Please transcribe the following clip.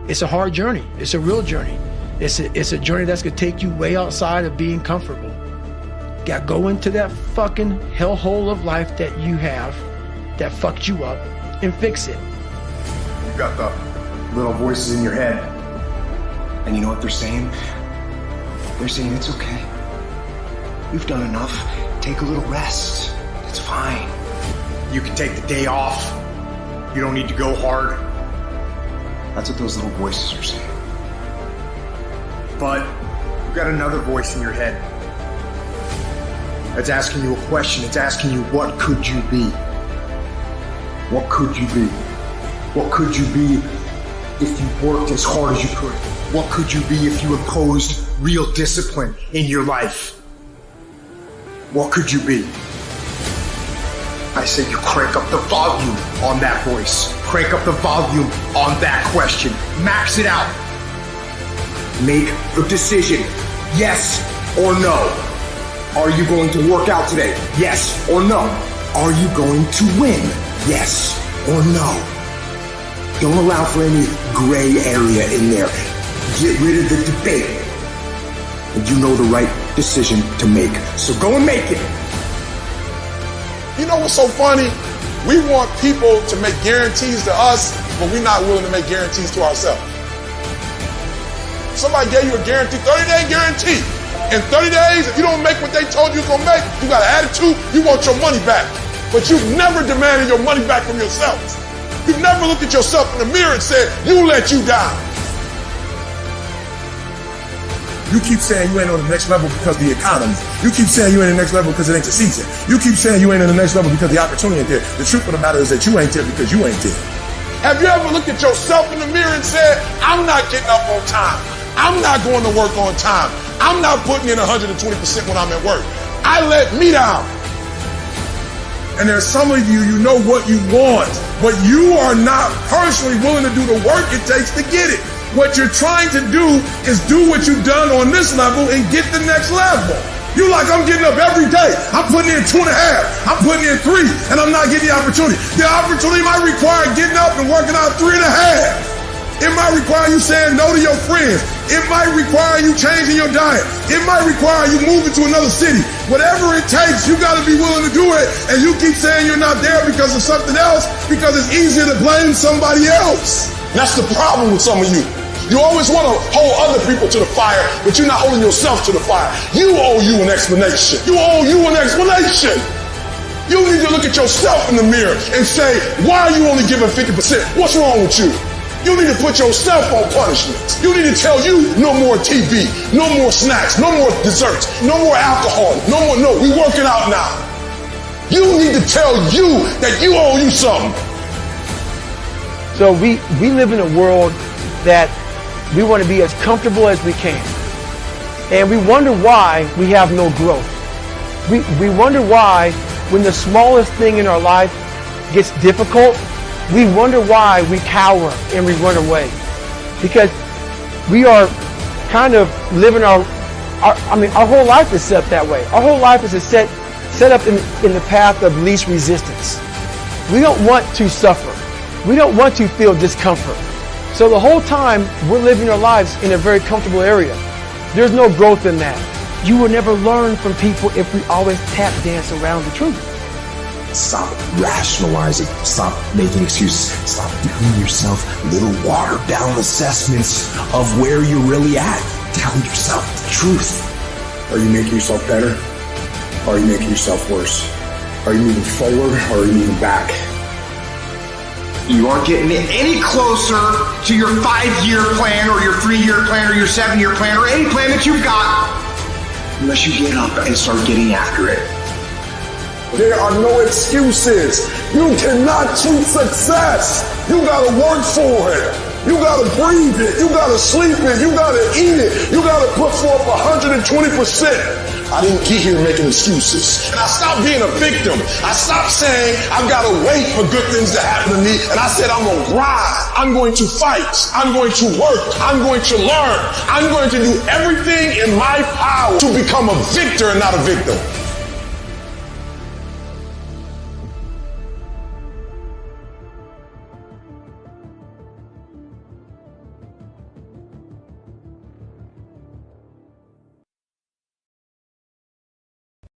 It's a hard journey. It's a real journey. It's a journey that's gonna take you way outside of being comfortable. You gotta go into that fucking hellhole of life that you have that fucked you up and fix it. You got the little voices in your head. And you know what they're saying? They're saying it's okay. You've done enough. Take a little rest. It's fine. You can take the day off. You don't need to go hard. That's what those little voices are saying. But you've got another voice in your head that's asking you a question. It's asking you, what could you be? What could you be? What could you be if you worked as hard as you could? What could you be if you imposed real discipline in your life? What could you be? I say you crank up the volume on that voice. Crank up the volume on that question. Max it out. Make the decision. Yes or no. Are you going to work out today? Yes or no. Are you going to win? Yes or no. Don't allow for any gray area in there. Get rid of the debate. And you know the right decision to make. So go and make it. You know what's so funny? We want people to make guarantees to us, but we're not willing to make guarantees to ourselves. Somebody gave you a guarantee, 30-day guarantee. In 30 days, if you don't make what they told you you're gonna make, you got an attitude, you want your money back. But you've never demanded your money back from yourself. You've never looked at yourself in the mirror and said, you let you down. You keep saying you ain't on the next level because of the economy. You keep saying you ain't in the next level because it ain't the season. You keep saying you ain't in the next level because the opportunity ain't there. The truth of the matter is that you ain't there because you ain't there. Have you ever looked at yourself in the mirror and said, I'm not getting up on time. I'm not going to work on time. I'm not putting in 120% when I'm at work. I let me down. And there's some of you, you know what you want, but you are not personally willing to do the work it takes to get it. What you're trying to do is do what you've done on this level and get the next level. You're like, I'm getting up every day. I'm putting in 2.5. I'm putting in 3, and I'm not getting the opportunity. The opportunity might require getting up and working out 3.5. It might require you saying no to your friends. It might require you changing your diet. It might require you moving to another city. Whatever it takes, you got to be willing to do it. And you keep saying you're not there because of something else, because it's easier to blame somebody else. That's the problem with some of you. You always want to hold other people to the fire, but you're not holding yourself to the fire. You owe you an explanation. You owe you an explanation. You need to look at yourself in the mirror and say, why are you only giving 50%? What's wrong with you? You need to put yourself on punishment. You need to tell you no more TV, no more snacks, no more desserts, no more alcohol, no, we working out now. You need to tell you that you owe you something. So we live in a world that we want to be as comfortable as we can. And we wonder why we have no growth. We wonder why when the smallest thing in our life gets difficult, we wonder why we cower and we run away. Because we are kind of living our whole life is set up that way. Our whole life is set up in the path of least resistance. We don't want to suffer. We don't want to feel discomfort. So the whole time we're living our lives in a very comfortable area. There's no growth in that. You will never learn from people if we always tap dance around the truth. Stop rationalizing. Stop making excuses. Stop giving yourself little watered down assessments of where you're really at. Tell yourself the truth. Are you making yourself better? Or are you making yourself worse? Are you moving forward or are you moving back? You aren't getting any closer to your 5-year plan or your 3-year plan or your 7-year plan or any plan that you've got unless you get up and start getting after it. There are no excuses. You cannot cheat success. You gotta work for it. You gotta breathe it. You gotta sleep it. You gotta eat it. You gotta put forth 120%. I didn't get here making excuses. And I stopped being a victim. I stopped saying I've got to wait for good things to happen to me. And I said I'm going to grind. I'm going to fight. I'm going to work. I'm going to learn. I'm going to do everything in my power to become a victor and not a victim.